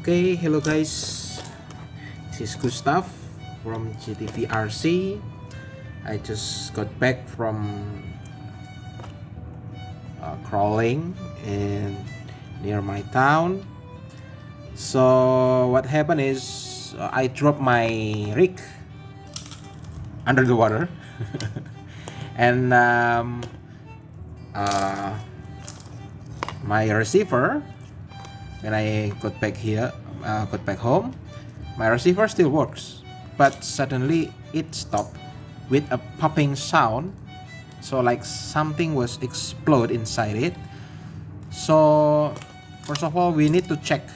Okay, hello guys. This is Gustav from GTV RC. I just got back from crawling in near my town. So what happened is I dropped my rig under the water, and uh, my receiver. When I got back home, my receiver still works, but suddenly it stopped with a popping sound. So like something was explode inside it. So first of all, we need to check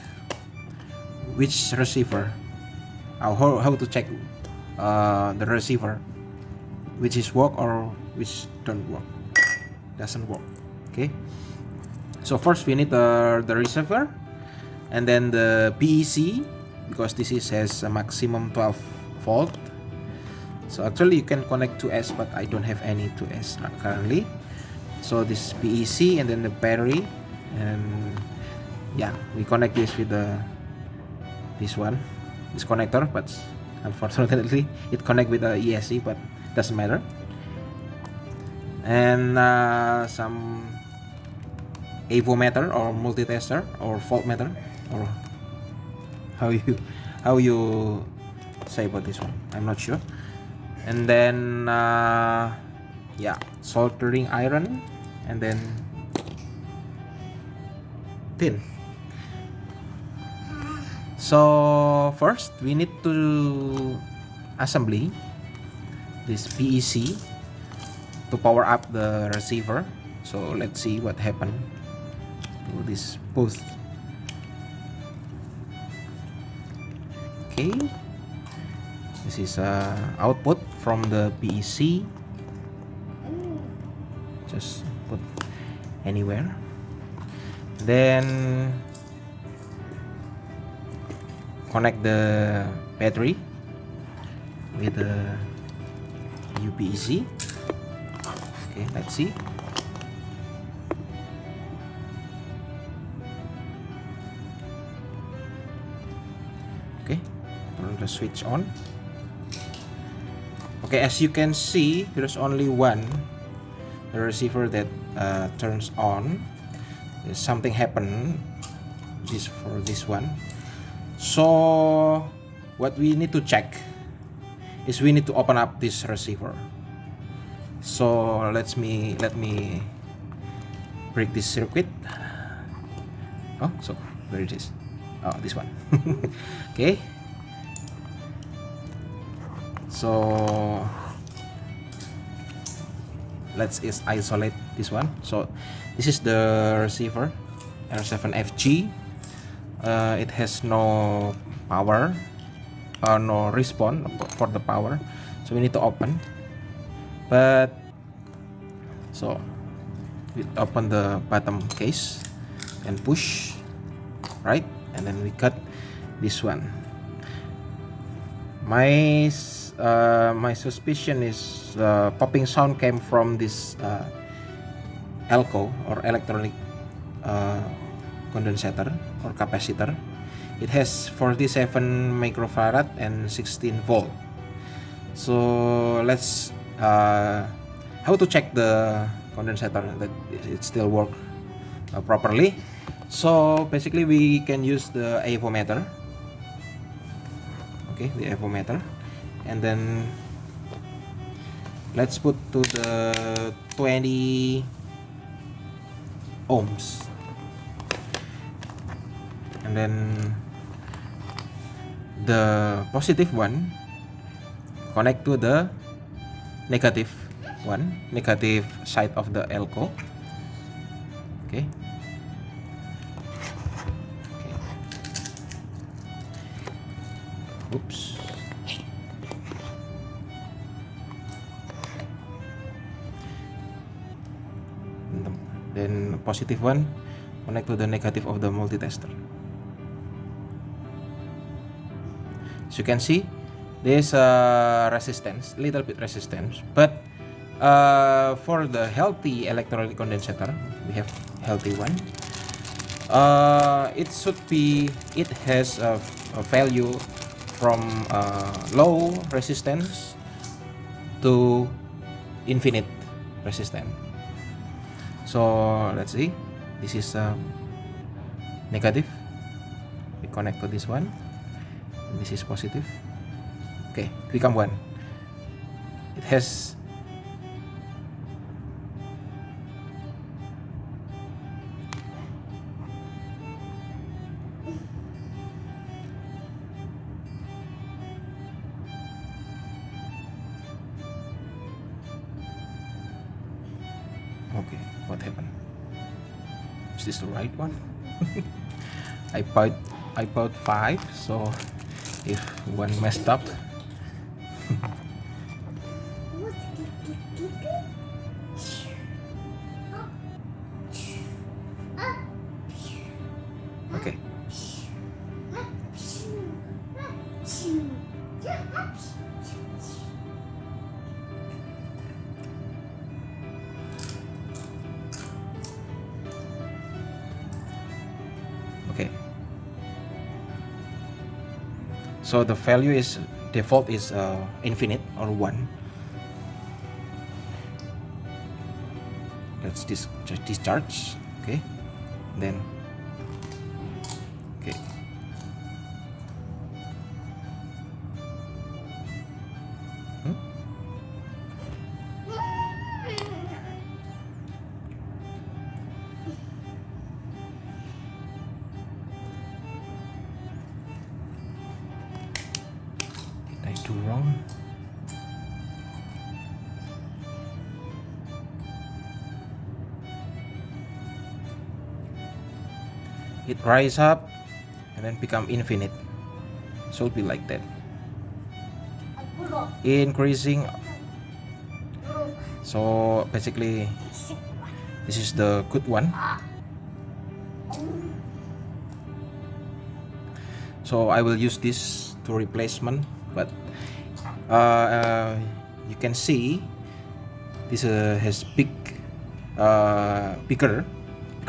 which receiver, how to check the receiver, which is work or which doesn't work. Okay. So first we need the receiver, and then the PEC, because this has a maximum 12 volt. So actually you can connect to S, but I don't have any to S currently. So this PEC and then the battery, and yeah, we connect this with this connector, but unfortunately it connect with the ESC, but doesn't matter. And some avometer or multitester or voltmeter, or how you say about this one, I'm not sure. And then yeah, soldering iron, and then tin. So first we need to assembly this PEC to power up the receiver. So let's see what happened to this both. Okay, this is output from the PEC. Just put anywhere. Then connect the battery with the UPEC. Okay, let's see. Okay, turn the switch on. Okay, as you can see, there's only one the receiver that turns on. There's something happened for this one. So what we need to check is we need to open up this receiver. So let me break this circuit. Oh, so where it is? Oh, this one. Okay. So let's isolate this one. So this is the receiver, R7FG. It has no power, no response for the power, so we need to open. But so we open the bottom case and push right, and then we cut this one. My suspicion is popping sound came from this ELCO or electronic condensator or capacitor. It has 47 microfarad and 16 volt. So let's how to check the condensator that it still work properly. So basically we can use the avometer. Okay, the avometer, and then let's put to the 20 ohms, and then the positive one connect to the negative side of the ELCO. Okay. Oops. Then positive one connect to the negative of the multitester. As you can see, there's a resistance, little bit resistance, but for the healthy electrolytic condensator, we have healthy one. It should be, it has a value from low resistance to infinite resistance. So let's see, this is negative, we connect to this one, and this is positive. Okay, become one. It has okay, what happened? Is this the right one? I bought 5, so if one messed up. Okay. Okay. So the value is default is infinite or 1. Let's discharge. Okay. Then okay. Did I do wrong? It rise up and then become infinite. Should be like that. Increasing. So basically this is the good one. So I will use this to replacement, but you can see this has bigger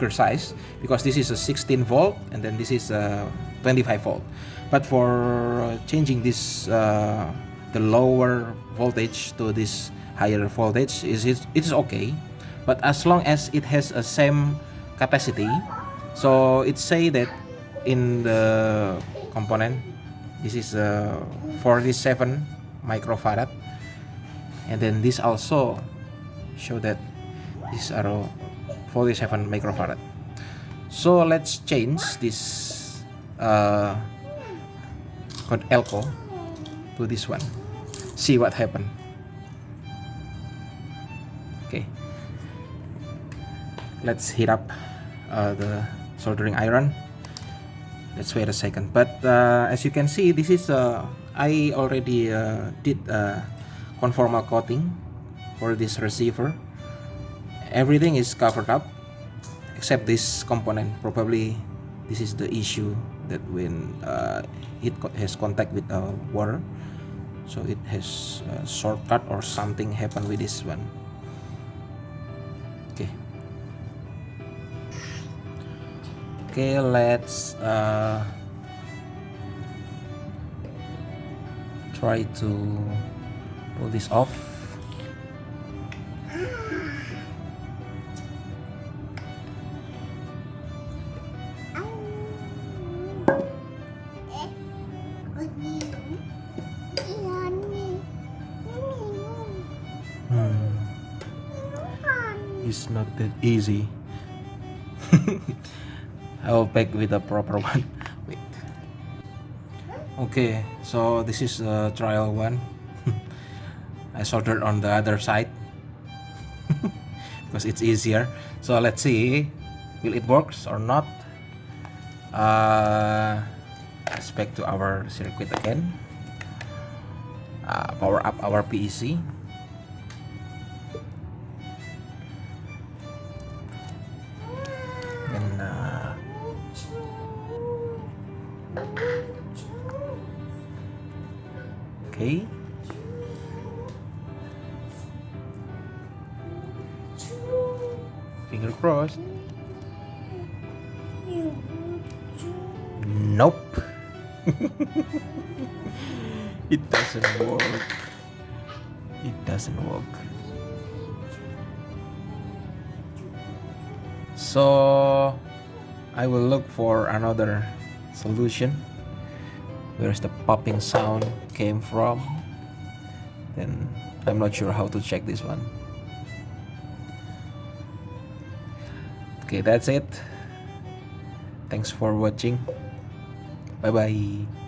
size, because this is a 16 volt and then this is a 25 volt. But for changing this the lower voltage to this higher voltage it's okay, but as long as it has a same capacity. So it say that in the component this is 47 microfarad, and then this also show that these are 47 microfarad. So let's change this code elco to this one, see what happened. Okay, let's heat up the soldering iron. Let's wait a second. But as you can see, this is I already did conformal coating for this receiver. Everything is covered up except this component. Probably this is the issue, that when it has contact with water, so it has shortcut or something happened with this one. Okay, let's try to pull this off. It's not that easy. I will pack with a proper one. Wait. Okay, so this is trial one. I soldered on the other side because it's easier. So let's see, will it works or not. Let's back to our circuit again. Power up our PEC. And okay. Finger crossed. Nope. It doesn't work. It doesn't work. So I will look for another solution. Where's the popping sound came from? Then I'm not sure how to check this one. Okay, that's it. Thanks for watching. Bye bye.